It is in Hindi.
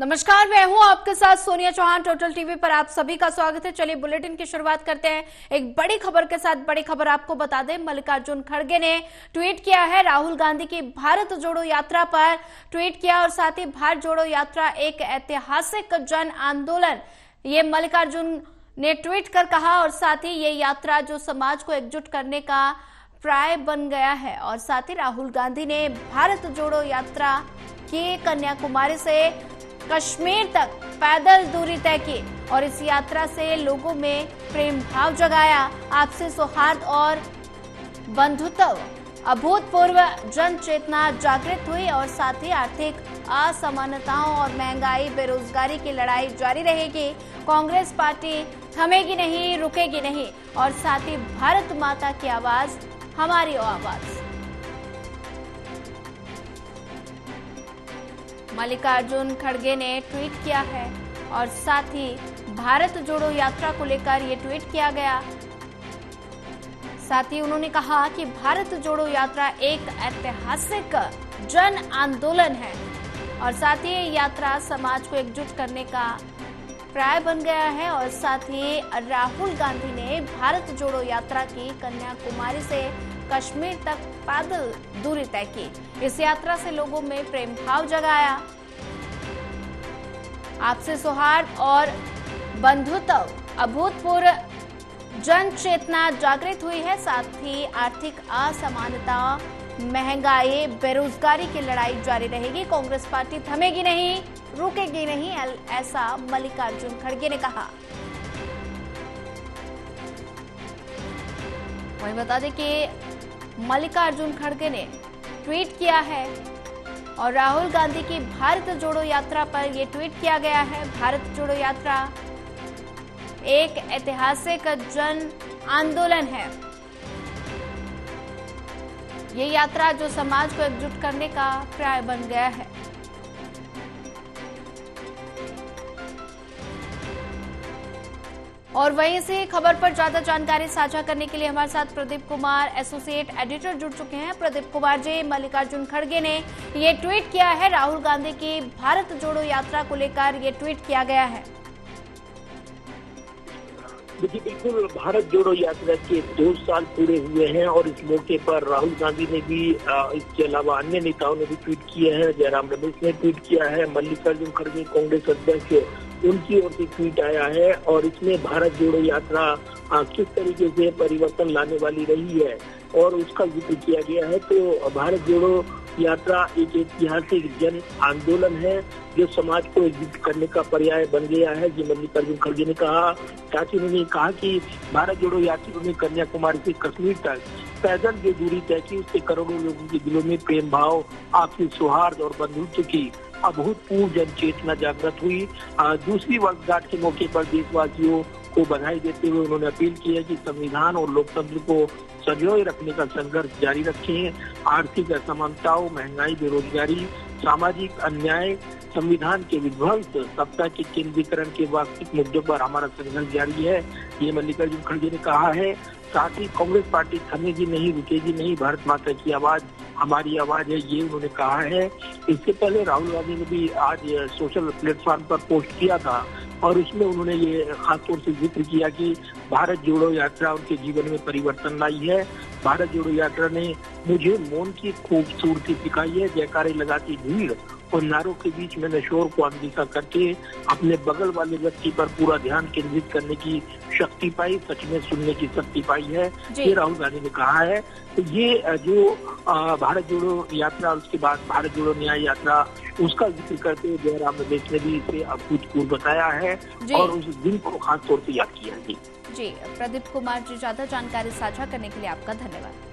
नमस्कार, मैं हूं आपके साथ सोनिया चौहान। टोटल टीवी पर आप सभी का स्वागत है। चलिए बुलेटिन की शुरुआत करते हैं एक बड़ी खबर के साथ। बड़ी खबर आपको बता दें, मल्लिकार्जुन खड़गे ने ट्वीट किया है राहुल गांधी की भारत जोड़ो यात्रा पर ट्वीट किया और साथ ही भारत जोड़ो यात्रा एक ऐतिहासिक जन आंदोलन, ये मल्लिकार्जुन ने ट्वीट कर कहा। और साथ ही ये यात्रा जो समाज को एकजुट करने का पर्याय बन गया है। और साथ ही राहुल गांधी ने भारत जोड़ो यात्रा की कन्याकुमारी से कश्मीर तक पैदल दूरी तय की और इस यात्रा से लोगों में प्रेम भाव जगाया, आपसी सौहार्द और बंधुत्व, अभूतपूर्व जन चेतना जागृत हुई। और साथ ही आर्थिक असमानताओं और महंगाई बेरोजगारी की लड़ाई जारी रहेगी। कांग्रेस पार्टी थमेगी नहीं, रुकेगी नहीं। और साथ ही भारत माता की आवाज हमारी आवाज। मल्लिकार्जुन खड़गे ने ट्वीट किया है और साथ ही भारत जोड़ो यात्रा को लेकर ये ट्वीट किया गया। साथ ही उन्होंने कहा कि भारत जोड़ो यात्रा एक ऐतिहासिक जन आंदोलन है और साथ ही ये यात्रा समाज को एकजुट करने का पर्याय बन गया है। और साथ ही राहुल गांधी ने भारत जोड़ो यात्रा की कन्याकुमारी से कश्मीर तक पैदल दूरी तय की। इस यात्रा से लोगों में प्रेम भाव जगाया, आपसी सौहार्द और बंधुत्व, अभूतपूर्व जन चेतना जागृत हुई है। साथ ही आर्थिक असमानता, महंगाई, बेरोजगारी की लड़ाई जारी रहेगी। कांग्रेस पार्टी थमेगी नहीं, रुकेगी नहीं, ऐसा मल्लिकार्जुन खड़गे ने कहा। वहीं बता दें कि मल्लिकार्जुन खड़गे ने ट्वीट किया है और राहुल गांधी की भारत जोड़ो यात्रा पर यह ट्वीट किया गया है। भारत जोड़ो यात्रा एक ऐतिहासिक जन आंदोलन है। ये यात्रा जो समाज को एकजुट करने का पर्याय बन गया है। और वहीं से खबर पर ज्यादा जानकारी साझा करने के लिए हमारे साथ प्रदीप कुमार, एसोसिएट एडिटर, जुड़ चुके हैं। प्रदीप कुमार जी, मल्लिकार्जुन खड़गे ने ये ट्वीट किया है, राहुल गांधी की भारत जोड़ो यात्रा को लेकर ये ट्वीट किया गया है। देखिए, बिल्कुल भारत जोड़ो यात्रा के 2 साल पूरे हुए हैं और इस मौके पर राहुल गांधी ने भी, इसके अलावा अन्य नेताओं ने भी ट्वीट किए हैं। जयराम रमेश ने ट्वीट किया है, मल्लिकार्जुन खड़गे कांग्रेस अध्यक्ष, उनकी ओर से ट्वीट आया है। और इसमें भारत जोड़ो यात्रा किस तरीके से परिवर्तन लाने वाली रही है और उसका जिक्र किया गया है। तो भारत जोड़ो यात्रा एक ऐतिहासिक जन आंदोलन है जो समाज को एकजुट करने का पर्याय बन गया है, जी मल्लिकार्जुन खड़गे ने कहा। साथ ही उन्होंने कहा कि भारत जोड़ो यात्रियों ने कन्याकुमारी से कश्मीर तक पैदल जो दूरी तय की, उससे करोड़ों लोगों के दिलों में प्रेम भाव, आपसी सौहार्द और बंधुत्व की अभूतपूर्व जन चेतना जागृत हुई। दूसरी वर्षगांठ के मौके पर देशवासियों को बधाई देते हुए उन्होंने अपील की है कि संविधान और लोकतंत्र को संजोए रखने का संघर्ष जारी रखें। आर्थिक असमानताओं, महंगाई, बेरोजगारी, सामाजिक अन्याय, संविधान के विध्वंस, सत्ता के केंद्रीकरण के वास्तविक मुद्दों पर हमारा संघर्ष जारी है, ये मल्लिकार्जुन खड़गे ने कहा है। साथ ही कांग्रेस पार्टी थमेगी नहीं, रुकेगी नहीं, भारत माता की आवाज हमारी आवाज है, ये उन्होंने कहा है। इससे पहले राहुल गांधी ने भी आज सोशल प्लेटफॉर्म पर पोस्ट किया था और उसमें उन्होंने ये खासतौर से जिक्र किया कि भारत जोड़ो यात्रा उनके जीवन में परिवर्तन लाई है। भारत जोड़ो यात्रा ने मुझे मौन की खूबसूरती सिखाई है। जयकारे लगाती भीड़ और नारों के बीच मैंने शोर को अनदेखा करके अपने बगल वाले व्यक्ति पर पूरा ध्यान केंद्रित करने की शक्ति पाई, सच में सुनने की शक्ति पाई है, ये राहुल गांधी ने कहा है। तो ये जो भारत जोड़ो यात्रा और उसके बाद भारत जोड़ो न्याय यात्रा, उसका जिक्र करते हुए जयराम रमेश ने भी इसे अभूतपूर्व बताया है और उस दिन को खास तौर से याद किया है। जी प्रदीप कुमार जी, ज्यादा जानकारी साझा करने के लिए आपका धन्यवाद।